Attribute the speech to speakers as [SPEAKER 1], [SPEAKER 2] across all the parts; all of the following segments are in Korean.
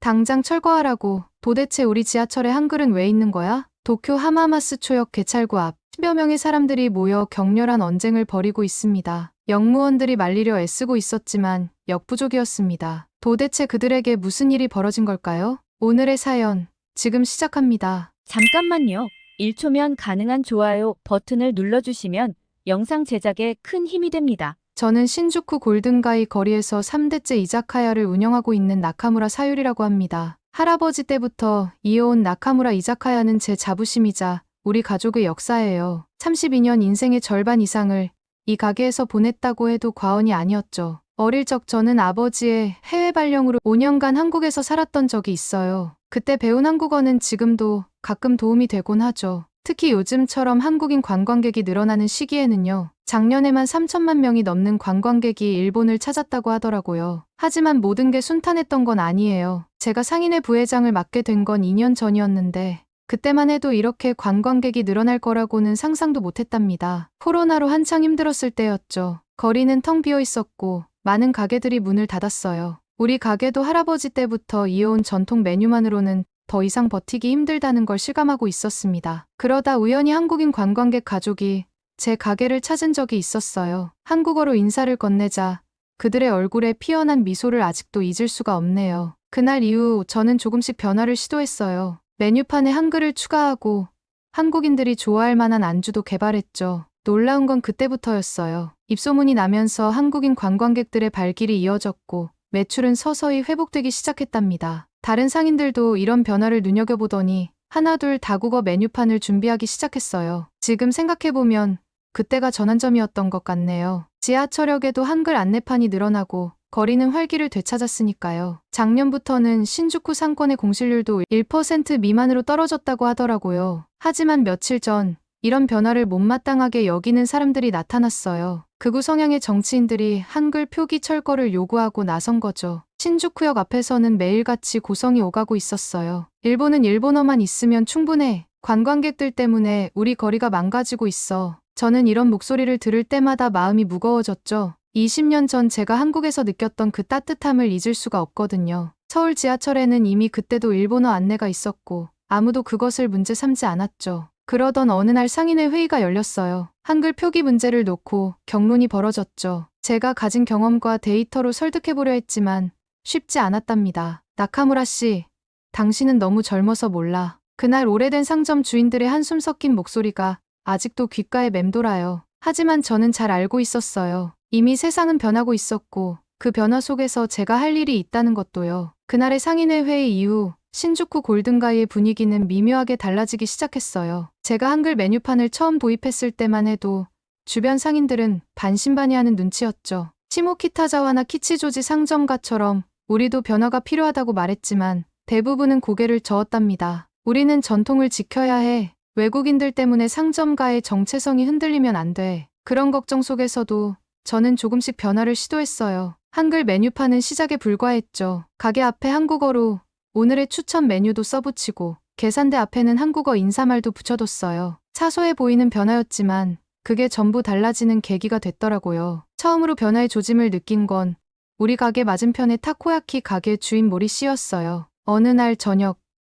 [SPEAKER 1] 당장 철거하라고. 도대체 우리 지하철에 한글은 왜 있는 거야? 도쿄 하마마스 초역 개찰구 앞 10여 명의 사람들이 모여 격렬한 언쟁을 벌이고 있습니다. 역무원들이 말리려 애쓰고 있었지만 역부족이었습니다. 도대체 그들에게 무슨 일이 벌어진 걸까요? 오늘의 사연 지금 시작합니다.
[SPEAKER 2] 잠깐만요. 1초면 가능한 좋아요 버튼을 눌러주시면 영상 제작에 큰 힘이 됩니다.
[SPEAKER 1] 저는 신주쿠 골든가이 거리에서 3대째 이자카야를 운영하고 있는 나카무라 사유리라고 합니다. 할아버지 때부터 이어온 나카무라 이자카야는 제 자부심이자 우리 가족의 역사예요. 32년 인생의 절반 이상을 이 가게에서 보냈다고 해도 과언이 아니었죠. 어릴 적 저는 아버지의 해외 발령으로 5년간 한국에서 살았던 적이 있어요. 그때 배운 한국어는 지금도 가끔 도움이 되곤 하죠. 특히 요즘처럼 한국인 관광객이 늘어나는 시기에는요. 작년에만 3천만 명이 넘는 관광객이 일본을 찾았다고 하더라고요. 하지만 모든 게 순탄했던 건 아니에요. 제가 상인회 부회장을 맡게 된 건 2년 전이었는데 그때만 해도 이렇게 관광객이 늘어날 거라고는 상상도 못했답니다. 코로나로 한창 힘들었을 때였죠. 거리는 텅 비어 있었고 많은 가게들이 문을 닫았어요. 우리 가게도 할아버지 때부터 이어온 전통 메뉴만으로는 더 이상 버티기 힘들다는 걸 실감하고 있었습니다. 그러다 우연히 한국인 관광객 가족이 제 가게를 찾은 적이 있었어요. 한국어로 인사를 건네자 그들의 얼굴에 피어난 미소를 아직도 잊을 수가 없네요. 그날 이후 저는 조금씩 변화를 시도했어요. 메뉴판에 한글을 추가하고 한국인들이 좋아할 만한 안주도 개발했죠. 놀라운 건 그때부터였어요. 입소문이 나면서 한국인 관광객들의 발길이 이어졌고 매출은 서서히 회복되기 시작했답니다. 다른 상인들도 이런 변화를 눈여겨보더니 하나둘 다국어 메뉴판을 준비하기 시작했어요. 지금 생각해보면 그때가 전환점이었던 것 같네요. 지하철역에도 한글 안내판이 늘어나고 거리는 활기를 되찾았으니까요. 작년부터는 신주쿠 상권의 공실률도 1% 미만으로 떨어졌다고 하더라고요. 하지만 며칠 전 이런 변화를 못마땅하게 여기는 사람들이 나타났어요. 극우 성향의 정치인들이 한글 표기 철거를 요구하고 나선 거죠. 신주쿠역 앞에서는 매일같이 고성이 오가고 있었어요. 일본은 일본어만 있으면 충분해. 관광객들 때문에 우리 거리가 망가지고 있어. 저는 이런 목소리를 들을 때마다 마음이 무거워졌죠. 20년 전 제가 한국에서 느꼈던 그 따뜻함을 잊을 수가 없거든요. 서울 지하철에는 이미 그때도 일본어 안내가 있었고 아무도 그것을 문제 삼지 않았죠. 그러던 어느 날 상인회 회의가 열렸어요. 한글 표기 문제를 놓고 격론이 벌어졌죠. 제가 가진 경험과 데이터로 설득해보려 했지만 쉽지 않았답니다. 나카무라 씨, 당신은 너무 젊어서 몰라. 그날 오래된 상점 주인들의 한숨 섞인 목소리가 아직도 귓가에 맴돌아요. 하지만 저는 잘 알고 있었어요. 이미 세상은 변하고 있었고 그 변화 속에서 제가 할 일이 있다는 것도요. 그날의 상인회 회의 이후 신주쿠 골든가이의 분위기는 미묘하게 달라지기 시작했어요. 제가 한글 메뉴판을 처음 도입했을 때만 해도 주변 상인들은 반신반의하는 눈치였죠. 시모키타자와나 키치조지 상점가처럼 우리도 변화가 필요하다고 말했지만 대부분은 고개를 저었답니다. 우리는 전통을 지켜야 해. 외국인들 때문에 상점가의 정체성이 흔들리면 안 돼. 그런 걱정 속에서도 저는 조금씩 변화를 시도했어요. 한글 메뉴판은 시작에 불과했죠. 가게 앞에 한국어로 오늘의 추천 메뉴도 써붙이고 계산대 앞에는 한국어 인사말도 붙여뒀어요. 사소해 보이는 변화였지만 그게 전부 달라지는 계기가 됐더라고요. 처음으로 변화의 조짐을 느낀 건 우리 가게 맞은편의 타코야키 가게 주인 모리 씨였어요. 어느 날 저녁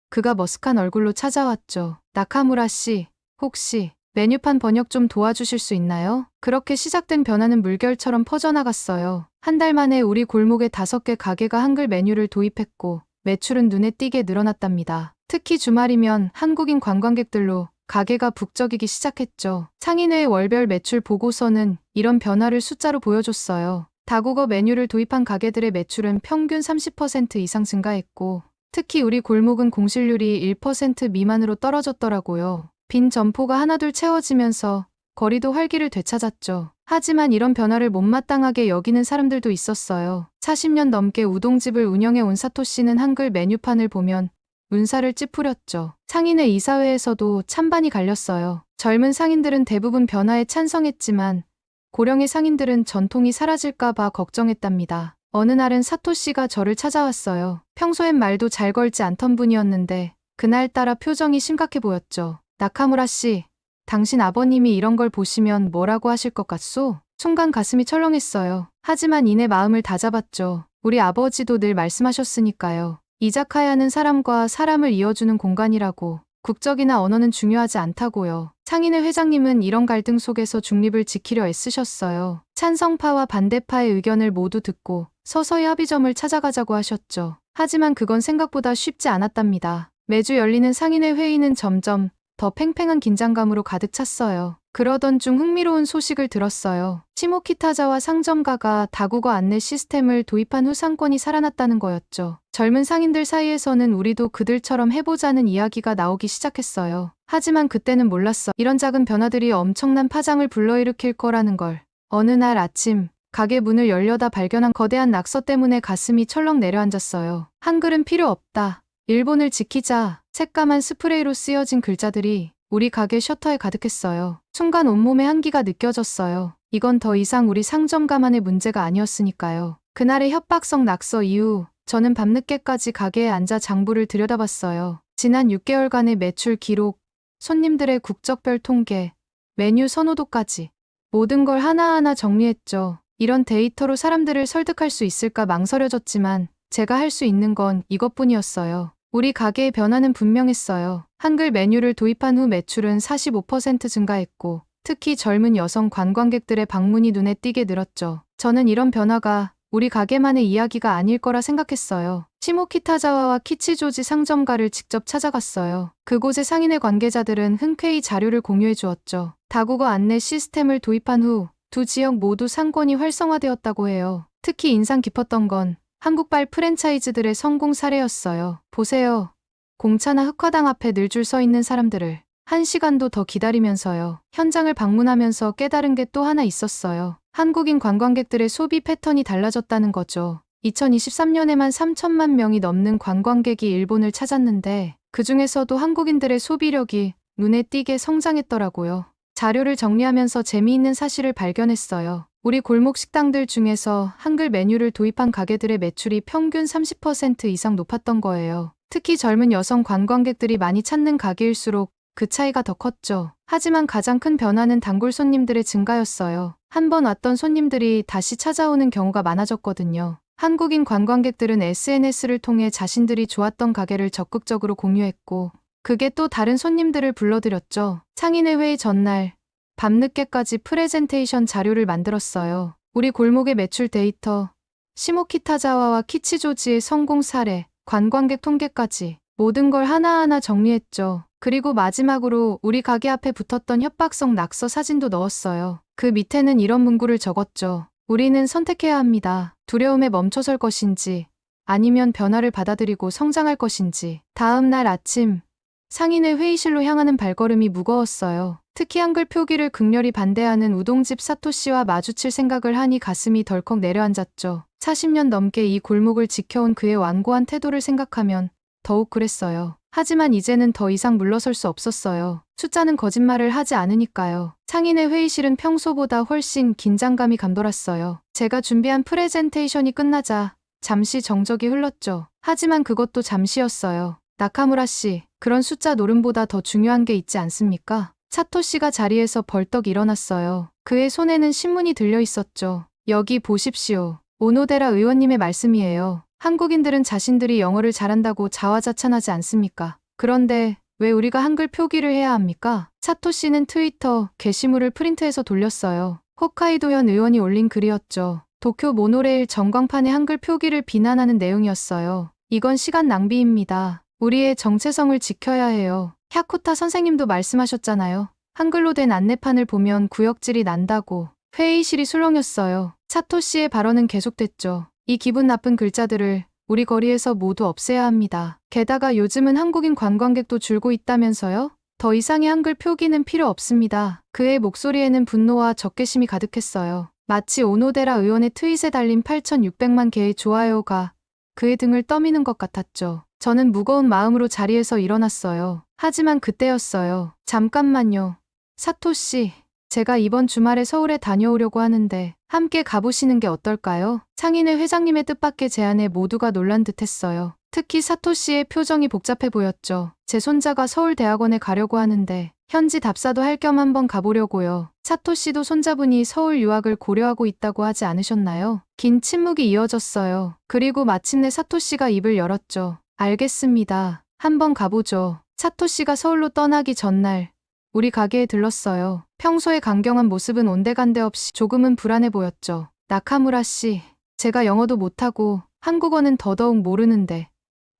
[SPEAKER 1] 그가 머쓱한 얼굴로 찾아왔죠. 나카무라 씨, 혹시 메뉴판 번역 좀 도와주실 수 있나요? 그렇게 시작된 변화는 물결처럼 퍼져나갔어요. 한 달 만에 우리 골목에 5개 가게가 한글 메뉴를 도입했고 매출은 눈에 띄게 늘어났답니다. 특히 주말이면 한국인 관광객들로 가게가 북적이기 시작했죠. 상인회의 월별 매출 보고서는 이런 변화를 숫자로 보여줬어요. 다국어 메뉴를 도입한 가게들의 매출은 평균 30% 이상 증가했고 특히 우리 골목은 공실률이 1% 미만으로 떨어졌더라고요. 빈 점포가 하나둘 채워지면서 거리도 활기를 되찾았죠. 하지만 이런 변화를 못마땅하게 여기는 사람들도 있었어요. 40년 넘게 우동집을 운영해 온 사토 씨는 한글 메뉴판을 보면 눈살을 찌푸렸죠. 상인회 이사회에서도 찬반이 갈렸어요. 젊은 상인들은 대부분 변화에 찬성했지만 고령의 상인들은 전통이 사라질까봐 걱정했답니다. 어느 날은 사토 씨가 저를 찾아왔어요. 평소엔 말도 잘 걸지 않던 분이었는데 그날따라 표정이 심각해 보였죠. 나카무라 씨, 당신 아버님이 이런 걸 보시면 뭐라고 하실 것 같소? 순간 가슴이 철렁했어요. 하지만 이내 마음을 다잡았죠. 우리 아버지도 늘 말씀하셨으니까요. 이자카야는 사람과 사람을 이어주는 공간이라고. 국적이나 언어는 중요하지 않다고요. 상인회 회장님은 이런 갈등 속에서 중립을 지키려 애쓰셨어요. 찬성파와 반대파의 의견을 모두 듣고 서서히 합의점을 찾아가자고 하셨죠. 하지만 그건 생각보다 쉽지 않았답니다. 매주 열리는 상인회 회의는 점점 더 팽팽한 긴장감으로 가득 찼어요. 그러던 중 흥미로운 소식을 들었어요. 시모키타자와 상점가가 다국어 안내 시스템을 도입한 후 상권이 살아났다는 거였죠. 젊은 상인들 사이에서는 우리도 그들처럼 해보자는 이야기가 나오기 시작했어요. 하지만 그때는 몰랐어. 이런 작은 변화들이 엄청난 파장을 불러일으킬 거라는 걸. 어느 날 아침 가게 문을 열려다 발견한 거대한 낙서 때문에 가슴이 철렁 내려앉았어요. 한글은 필요 없다. 일본을 지키자. 새까만 스프레이로 쓰여진 글자들이 우리 가게 셔터에 가득했어요. 순간 온몸에 한기가 느껴졌어요. 이건 더 이상 우리 상점가만의 문제가 아니었으니까요. 그날의 협박성 낙서 이후 저는 밤늦게까지 가게에 앉아 장부를 들여다봤어요. 지난 6개월간의 매출 기록, 손님들의 국적별 통계, 메뉴 선호도까지 모든 걸 하나하나 정리했죠. 이런 데이터로 사람들을 설득할 수 있을까 망설여졌지만 제가 할 수 있는 건 이것뿐이었어요. 우리 가게의 변화는 분명했어요. 한글 메뉴를 도입한 후 매출은 45% 증가했고 특히 젊은 여성 관광객들의 방문이 눈에 띄게 늘었죠. 저는 이런 변화가 우리 가게만의 이야기가 아닐 거라 생각했어요. 시모키타자와와 키치조지 상점가를 직접 찾아갔어요. 그곳의 상인회 관계자들은 흔쾌히 자료를 공유해 주었죠. 다국어 안내 시스템을 도입한 후 두 지역 모두 상권이 활성화되었다고 해요. 특히 인상 깊었던 건 한국발 프랜차이즈들의 성공 사례였어요. 보세요. 공차나 흑화당 앞에 늘 줄 서 있는 사람들을 1시간도 더 기다리면서요. 현장을 방문하면서 깨달은 게 또 하나 있었어요. 한국인 관광객들의 소비 패턴이 달라졌다는 거죠. 2023년에만 3천만 명이 넘는 관광객이 일본을 찾았는데 그중에서도 한국인들의 소비력이 눈에 띄게 성장했더라고요. 자료를 정리하면서 재미있는 사실을 발견했어요. 우리 골목 식당들 중에서 한글 메뉴를 도입한 가게들의 매출이 평균 30% 이상 높았던 거예요. 특히 젊은 여성 관광객들이 많이 찾는 가게일수록 그 차이가 더 컸죠. 하지만 가장 큰 변화는 단골 손님들의 증가였어요. 한 번 왔던 손님들이 다시 찾아오는 경우가 많아졌거든요. 한국인 관광객들은 SNS를 통해 자신들이 좋았던 가게를 적극적으로 공유했고 그게 또 다른 손님들을 불러들였죠. 상인회 회의 전날 밤늦게까지 프레젠테이션 자료를 만들었어요. 우리 골목의 매출 데이터, 시모키타자와와 키치조지의 성공 사례, 관광객 통계까지 모든 걸 하나하나 정리했죠. 그리고 마지막으로 우리 가게 앞에 붙었던 협박성 낙서 사진도 넣었어요. 그 밑에는 이런 문구를 적었죠. 우리는 선택해야 합니다. 두려움에 멈춰설 것인지 아니면 변화를 받아들이고 성장할 것인지. 다음 날 아침 상인회 회의실로 향하는 발걸음이 무거웠어요. 특히 한글 표기를 극렬히 반대하는 우동집 사토씨와 마주칠 생각을 하니 가슴이 덜컥 내려앉았죠. 40년 넘게 이 골목을 지켜온 그의 완고한 태도를 생각하면 더욱 그랬어요. 하지만 이제는 더 이상 물러설 수 없었어요. 숫자는 거짓말을 하지 않으니까요. 상인회 회의실은 평소보다 훨씬 긴장감이 감돌았어요. 제가 준비한 프레젠테이션이 끝나자 잠시 정적이 흘렀죠. 하지만 그것도 잠시였어요. 나카무라 씨, 그런 숫자 노름보다 더 중요한 게 있지 않습니까? 사토 씨가 자리에서 벌떡 일어났어요. 그의 손에는 신문이 들려 있었죠. 여기 보십시오. 오노데라 의원님의 말씀이에요. 한국인들은 자신들이 영어를 잘한다고 자화자찬하지 않습니까? 그런데 왜 우리가 한글 표기를 해야 합니까? 사토 씨는 트위터 게시물을 프린트해서 돌렸어요. 홋카이도현 의원이 올린 글이었죠. 도쿄 모노레일 전광판에 한글 표기를 비난하는 내용이었어요. 이건 시간 낭비입니다. 우리의 정체성을 지켜야 해요. 샤쿠타 선생님도 말씀하셨잖아요. 한글로 된 안내판을 보면 구역질이 난다고. 회의실이 술렁였어요. 사토 씨의 발언은 계속됐죠. 이 기분 나쁜 글자들을 우리 거리에서 모두 없애야 합니다. 게다가 요즘은 한국인 관광객도 줄고 있다면서요? 더 이상의 한글 표기는 필요 없습니다. 그의 목소리에는 분노와 적개심이 가득했어요. 마치 오노데라 의원의 트윗에 달린 8,600만 개의 좋아요가 그의 등을 떠미는 것 같았죠. 저는 무거운 마음으로 자리에서 일어났어요. 하지만 그때였어요. 잠깐만요. 사토 씨, 제가 이번 주말에 서울에 다녀오려고 하는데 함께 가보시는 게 어떨까요? 상인회 회장님의 뜻밖의 제안에 모두가 놀란 듯했어요. 특히 사토 씨의 표정이 복잡해 보였죠. 제 손자가 서울대학원에 가려고 하는데 현지 답사도 할 겸 한번 가보려고요. 사토 씨도 손자분이 서울 유학을 고려하고 있다고 하지 않으셨나요? 긴 침묵이 이어졌어요. 그리고 마침내 사토 씨가 입을 열었죠. 알겠습니다. 한번 가보죠. 사토 씨가 서울로 떠나기 전날 우리 가게에 들렀어요. 평소의 강경한 모습은 온데간데 없이 조금은 불안해 보였죠. 나카무라 씨, 제가 영어도 못하고 한국어는 더더욱 모르는데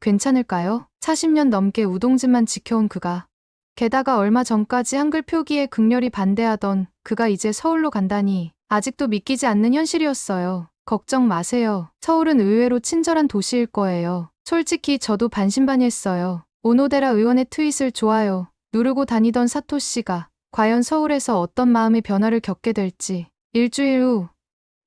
[SPEAKER 1] 괜찮을까요? 40년 넘게 우동집만 지켜온 그가. 게다가 얼마 전까지 한글 표기에 극렬히 반대하던 그가 이제 서울로 간다니 아직도 믿기지 않는 현실이었어요. 걱정 마세요. 서울은 의외로 친절한 도시일 거예요. 솔직히 저도 반신반의했어요. 오노데라 의원의 트윗을 좋아요 누르고 다니던 사토 씨가 과연 서울에서 어떤 마음의 변화를 겪게 될지. 일주일 후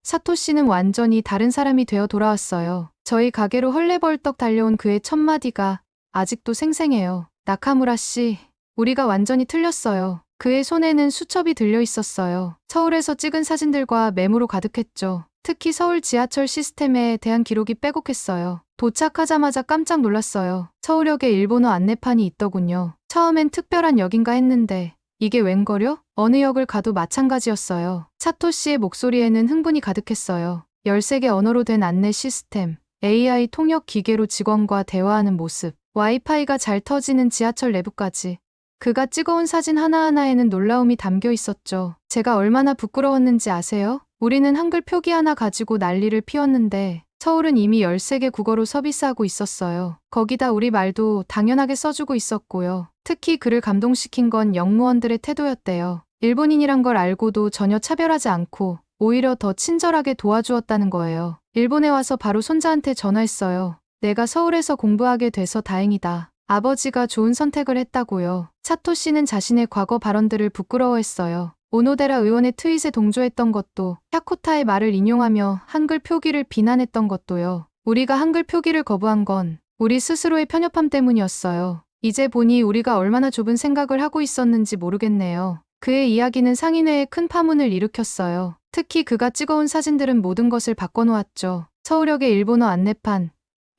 [SPEAKER 1] 사토 씨는 완전히 다른 사람이 되어 돌아왔어요. 저희 가게로 헐레벌떡 달려온 그의 첫 마디가 아직도 생생해요. 나카무라 씨, 우리가 완전히 틀렸어요. 그의 손에는 수첩이 들려 있었어요. 서울에서 찍은 사진들과 메모로 가득했죠. 특히 서울 지하철 시스템에 대한 기록이 빼곡했어요. 도착하자마자 깜짝 놀랐어요. 서울역에 일본어 안내판이 있더군요. 처음엔 특별한 역인가 했는데 이게 웬걸요? 어느 역을 가도 마찬가지였어요. 사토 씨의 목소리에는 흥분이 가득했어요. 13개 언어로 된 안내 시스템, AI 통역 기계로 직원과 대화하는 모습, 와이파이가 잘 터지는 지하철 내부까지. 그가 찍어온 사진 하나하나에는 놀라움이 담겨 있었죠. 제가 얼마나 부끄러웠는지 아세요? 우리는 한글 표기 하나 가지고 난리를 피웠는데 서울은 이미 13개 국어로 서비스하고 있었어요. 거기다 우리 말도 당연하게 써주고 있었고요. 특히 그를 감동시킨 건 역무원들의 태도였대요. 일본인이란 걸 알고도 전혀 차별하지 않고 오히려 더 친절하게 도와주었다는 거예요. 일본에 와서 바로 손자한테 전화했어요. 내가 서울에서 공부하게 돼서 다행이다. 아버지가 좋은 선택을 했다고요. 사토 씨는 자신의 과거 발언들을 부끄러워했어요. 오노데라 의원의 트윗에 동조했던 것도, 야코타의 말을 인용하며 한글 표기를 비난했던 것도요. 우리가 한글 표기를 거부한 건 우리 스스로의 편협함 때문이었어요. 이제 보니 우리가 얼마나 좁은 생각을 하고 있었는지 모르겠네요. 그의 이야기는 상인회에 큰 파문을 일으켰어요. 특히 그가 찍어온 사진들은 모든 것을 바꿔놓았죠. 서울역의 일본어 안내판,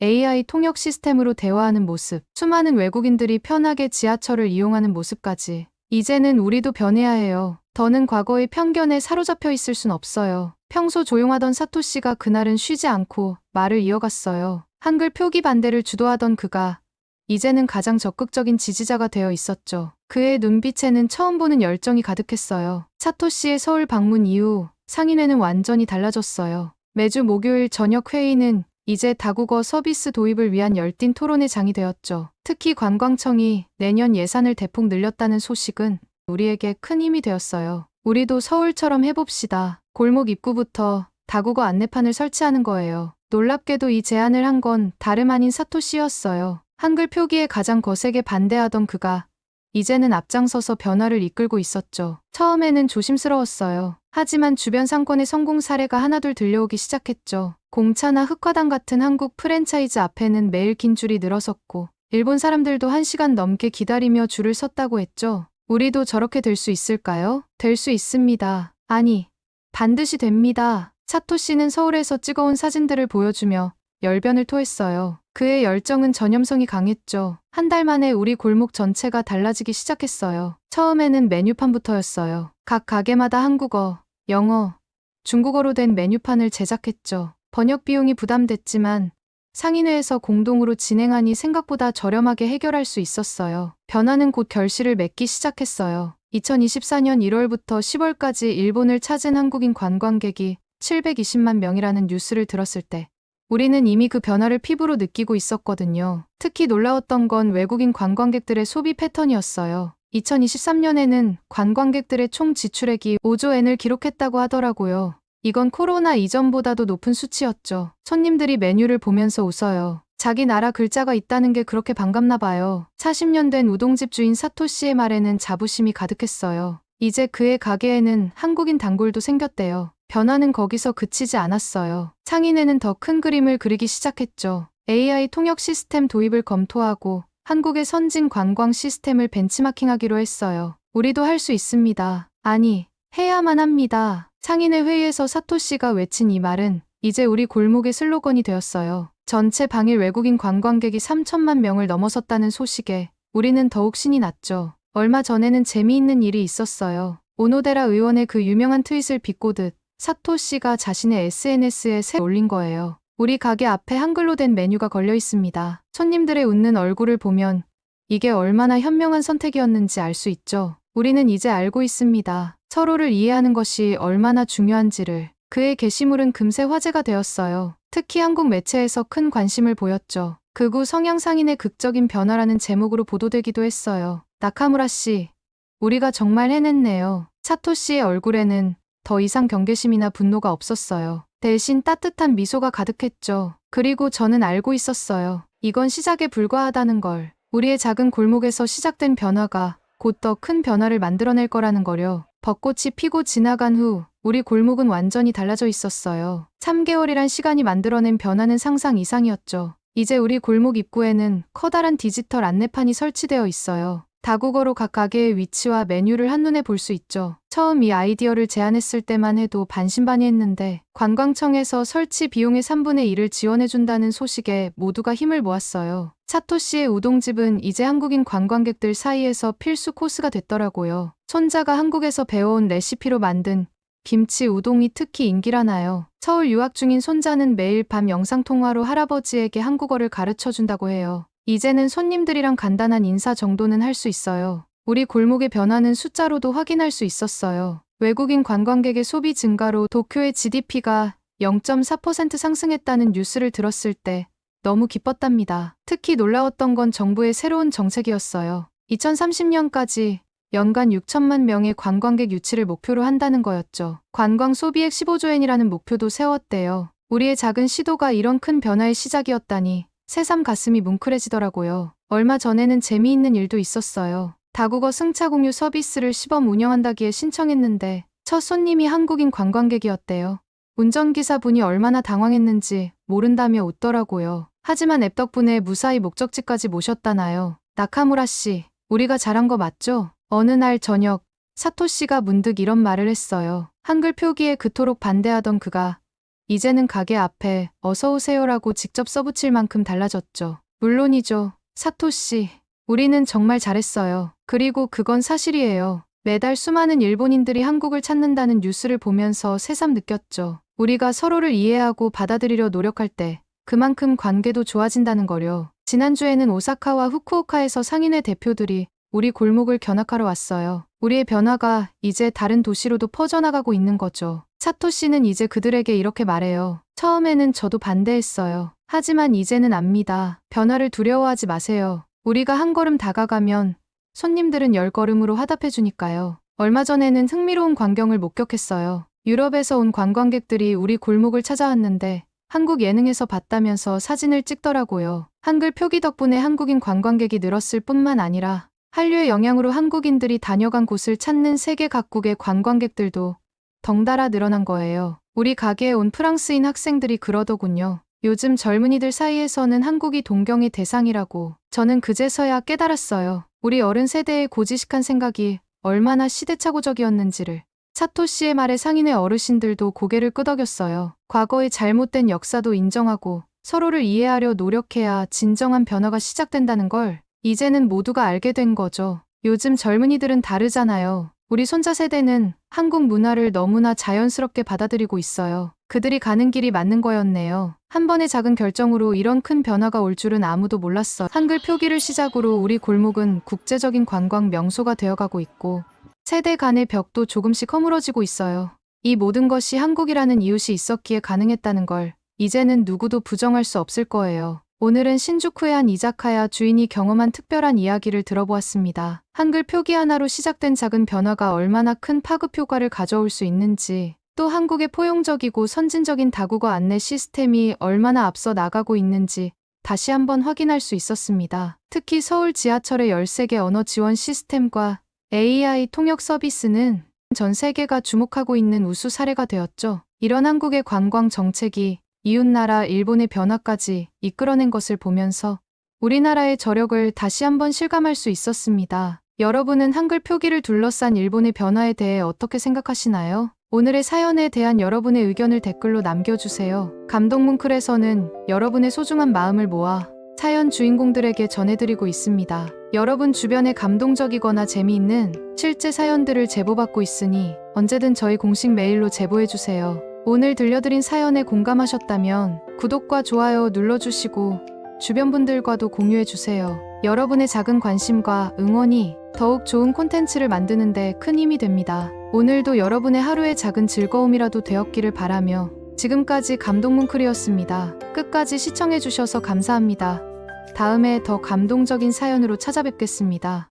[SPEAKER 1] AI 통역 시스템으로 대화하는 모습, 수많은 외국인들이 편하게 지하철을 이용하는 모습까지. 이제는 우리도 변해야 해요. 더는 과거의 편견에 사로잡혀 있을 순 없어요. 평소 조용하던 사토 씨가 그날은 쉬지 않고 말을 이어갔어요. 한글 표기 반대를 주도하던 그가 이제는 가장 적극적인 지지자가 되어 있었죠. 그의 눈빛에는 처음 보는 열정이 가득했어요. 사토 씨의 서울 방문 이후 상인회는 완전히 달라졌어요. 매주 목요일 저녁 회의는 이제 다국어 서비스 도입을 위한 열띤 토론의 장이 되었죠. 특히 관광청이 내년 예산을 대폭 늘렸다는 소식은 우리에게 큰 힘이 되었어요. 우리도 서울처럼 해봅시다. 골목 입구부터 다국어 안내판을 설치하는 거예요. 놀랍게도 이 제안을 한 건 다름 아닌 사토 씨였어요. 한글 표기에 가장 거세게 반대하던 그가 이제는 앞장서서 변화를 이끌고 있었죠. 처음에는 조심스러웠어요. 하지만 주변 상권의 성공 사례가 하나둘 들려오기 시작했죠. 공차나 흑화당 같은 한국 프랜차이즈 앞에는 매일 긴 줄이 늘어섰고 일본 사람들도 1시간 넘게 기다리며 줄을 섰다고 했죠. 우리도 저렇게 될 수 있을까요? 될 수 있습니다. 아니, 반드시 됩니다. 사토 씨는 서울에서 찍어온 사진들을 보여주며 열변을 토했어요. 그의 열정은 전염성이 강했죠. 한 달 만에 우리 골목 전체가 달라지기 시작했어요. 처음에는 메뉴판부터였어요. 각 가게마다 한국어, 영어, 중국어로 된 메뉴판을 제작했죠. 번역 비용이 부담됐지만 상인회에서 공동으로 진행하니 생각보다 저렴하게 해결할 수 있었어요. 변화는 곧 결실을 맺기 시작했어요. 2024년 1월부터 10월까지 일본을 찾은 한국인 관광객이 720만 명이라는 뉴스를 들었을 때 우리는 이미 그 변화를 피부로 느끼고 있었거든요. 특히 놀라웠던 건 외국인 관광객들의 소비 패턴이었어요. 2023년에는 관광객들의 총 지출액이 5조 엔을 기록했다고 하더라고요. 이건 코로나 이전보다도 높은 수치였죠. 손님들이 메뉴를 보면서 웃어요. 자기 나라 글자가 있다는 게 그렇게 반갑나 봐요. 40년 된 우동집 주인 사토 씨의 말에는 자부심이 가득했어요. 이제 그의 가게에는 한국인 단골도 생겼대요. 변화는 거기서 그치지 않았어요. 상인회는 더 큰 그림을 그리기 시작했죠. AI 통역 시스템 도입을 검토하고 한국의 선진 관광 시스템을 벤치마킹하기로 했어요. 우리도 할 수 있습니다. 아니, 해야만 합니다. 상인회 회의에서 사토 씨가 외친 이 말은 이제 우리 골목의 슬로건이 되었어요. 전체 방일 외국인 관광객이 3천만 명을 넘어섰다는 소식에 우리는 더욱 신이 났죠. 얼마 전에는 재미있는 일이 있었어요. 오노데라 의원의 그 유명한 트윗을 비꼬듯 사토 씨가 자신의 SNS에 올린 거예요. 우리 가게 앞에 한글로 된 메뉴가 걸려 있습니다. 손님들의 웃는 얼굴을 보면 이게 얼마나 현명한 선택이었는지 알 수 있죠. 우리는 이제 알고 있습니다. 서로를 이해하는 것이 얼마나 중요한지를. 그의 게시물은 금세 화제가 되었어요. 특히 한국 매체에서 큰 관심을 보였죠. 극우 성향 상인의 극적인 변화라는 제목으로 보도되기도 했어요. 나카무라 씨, 우리가 정말 해냈네요. 사토 씨의 얼굴에는 더 이상 경계심이나 분노가 없었어요. 대신 따뜻한 미소가 가득했죠. 그리고 저는 알고 있었어요. 이건 시작에 불과하다는 걸. 우리의 작은 골목에서 시작된 변화가 곧 더 큰 변화를 만들어낼 거라는 거려. 벚꽃이 피고 지나간 후 우리 골목은 완전히 달라져 있었어요. 3개월이란 시간이 만들어낸 변화는 상상 이상이었죠. 이제 우리 골목 입구에는 커다란 디지털 안내판이 설치되어 있어요. 다국어로 각 가게의 위치와 메뉴를 한눈에 볼 수 있죠. 처음 이 아이디어를 제안했을 때만 해도 반신반의했는데 관광청에서 설치 비용의 3분의 1을 지원해준다는 소식에 모두가 힘을 모았어요. 사토 씨의 우동집은 이제 한국인 관광객들 사이에서 필수 코스가 됐더라고요. 손자가 한국에서 배워온 레시피로 만든 김치 우동이 특히 인기라나요. 서울 유학 중인 손자는 매일 밤 영상통화로 할아버지에게 한국어를 가르쳐준다고 해요. 이제는 손님들이랑 간단한 인사 정도는 할 수 있어요. 우리 골목의 변화는 숫자로도 확인할 수 있었어요. 외국인 관광객의 소비 증가로 도쿄의 GDP가 0.4% 상승했다는 뉴스를 들었을 때 너무 기뻤답니다. 특히 놀라웠던 건 정부의 새로운 정책이었어요. 2030년까지 연간 6천만 명의 관광객 유치를 목표로 한다는 거였죠. 관광 소비액 15조엔이라는 목표도 세웠대요. 우리의 작은 시도가 이런 큰 변화의 시작이었다니 새삼 가슴이 뭉클해지더라고요. 얼마 전에는 재미있는 일도 있었어요. 다국어 승차 공유 서비스를 시범 운영한다기에 신청했는데 첫 손님이 한국인 관광객이었대요. 운전기사분이 얼마나 당황했는지 모른다며 웃더라고요. 하지만 앱 덕분에 무사히 목적지까지 모셨다나요. 나카무라 씨, 우리가 잘한 거 맞죠? 어느 날 저녁, 사토 씨가 문득 이런 말을 했어요. 한글 표기에 그토록 반대하던 그가 이제는 가게 앞에 어서 오세요라고 직접 써붙일 만큼 달라졌죠. 물론이죠. 사토 씨, 우리는 정말 잘했어요. 그리고 그건 사실이에요. 매달 수많은 일본인들이 한국을 찾는다는 뉴스를 보면서 새삼 느꼈죠. 우리가 서로를 이해하고 받아들이려 노력할 때 그만큼 관계도 좋아진다는 거려. 지난주에는 오사카와 후쿠오카에서 상인회 대표들이 우리 골목을 견학하러 왔어요. 우리의 변화가 이제 다른 도시로도 퍼져나가고 있는 거죠. 사토 씨는 이제 그들에게 이렇게 말해요. 처음에는 저도 반대했어요. 하지만 이제는 압니다. 변화를 두려워하지 마세요. 우리가 한 걸음 다가가면 손님들은 10걸음으로 화답해주니까요. 얼마 전에는 흥미로운 광경을 목격했어요. 유럽에서 온 관광객들이 우리 골목을 찾아왔는데 한국 예능에서 봤다면서 사진을 찍더라고요. 한글 표기 덕분에 한국인 관광객이 늘었을 뿐만 아니라 한류의 영향으로 한국인들이 다녀간 곳을 찾는 세계 각국의 관광객들도 덩달아 늘어난 거예요. 우리 가게에 온 프랑스인 학생들이 그러더군요. 요즘 젊은이들 사이에서는 한국이 동경의 대상이라고. 저는 그제서야 깨달았어요. 우리 어른 세대의 고지식한 생각이 얼마나 시대착오적이었는지를. 사토 씨의 말에 상인의 어르신들도 고개를 끄덕였어요. 과거의 잘못된 역사도 인정하고 서로를 이해하려 노력해야 진정한 변화가 시작된다는 걸 이제는 모두가 알게 된 거죠. 요즘 젊은이들은 다르잖아요. 우리 손자 세대는 한국 문화를 너무나 자연스럽게 받아들이고 있어요. 그들이 가는 길이 맞는 거였네요. 한 번의 작은 결정으로 이런 큰 변화가 올 줄은 아무도 몰랐어. 한글 표기를 시작으로 우리 골목은 국제적인 관광 명소가 되어가고 있고 세대 간의 벽도 조금씩 허물어지고 있어요. 이 모든 것이 한국이라는 이웃이 있었기에 가능했다는 걸 이제는 누구도 부정할 수 없을 거예요. 오늘은 신주쿠의 한 이자카야 주인이 경험한 특별한 이야기를 들어보았습니다. 한글 표기 하나로 시작된 작은 변화가 얼마나 큰 파급 효과를 가져올 수 있는지, 또 한국의 포용적이고 선진적인 다국어 안내 시스템이 얼마나 앞서 나가고 있는지 다시 한번 확인할 수 있었습니다. 특히 서울 지하철의 13개 언어 지원 시스템과 AI 통역 서비스는 전 세계가 주목하고 있는 우수 사례가 되었죠. 이런 한국의 관광 정책이 이웃나라 일본의 변화까지 이끌어낸 것을 보면서 우리나라의 저력을 다시 한번 실감할 수 있었습니다. 여러분은 한글 표기를 둘러싼 일본의 변화에 대해 어떻게 생각하시나요? 오늘의 사연에 대한 여러분의 의견을 댓글로 남겨주세요. 감동뭉클에서는 여러분의 소중한 마음을 모아 사연 주인공들에게 전해드리고 있습니다. 여러분 주변에 감동적이거나 재미있는 실제 사연들을 제보받고 있으니 언제든 저희 공식 메일로 제보해주세요. 오늘 들려드린 사연에 공감하셨다면 구독과 좋아요 눌러주시고 주변 분들과도 공유해주세요. 여러분의 작은 관심과 응원이 더욱 좋은 콘텐츠를 만드는 데 큰 힘이 됩니다. 오늘도 여러분의 하루의 작은 즐거움이라도 되었기를 바라며 지금까지 감동뭉클이었습니다. 끝까지 시청해주셔서 감사합니다. 다음에 더 감동적인 사연으로 찾아뵙겠습니다.